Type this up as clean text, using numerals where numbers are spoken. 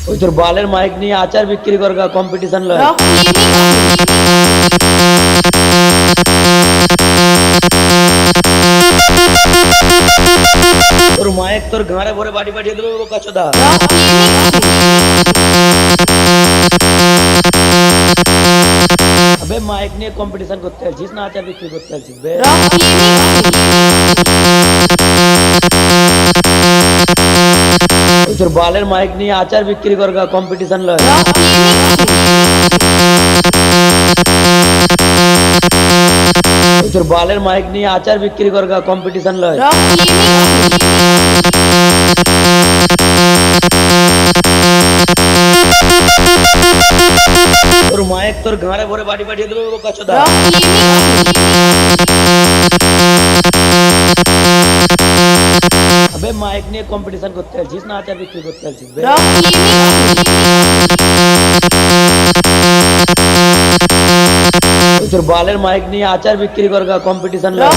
ওই তোর বালের মাইক নিয়ে আচার বিক্রি করগা কম্পিটিশন লয়। তোর মাইক তোর ঘাড়ে ভরে বাড়ি পাঠিয়ে দেবে বোকা চোদা। আবে মাইক নিয়ে কম্পিটিশন করতে আসছিস না আচার বিক্রি করতে আসছিস বে? ওই তোর বালের মাইক নিয়ে আচার বিক্রি করগা কম্পিটিশন লয়। ওই তোর বালের মাইক নিয়ে আচার বিক্রি করগা কম্পিটিশন লয়। তোর মাইক তোর ঘাড়ে ভরে বাড়ি পাঠিয়ে দেবে বোকা চোদা। আবে মাইক নিয়ে কম্পিটিশন করতে আসছিস না আচার বিক্রি করতে আসছিস বে? ওই তোর বালের মাইক নিয়ে আচার বিক্রি করগা কম্পিটিশন লয়।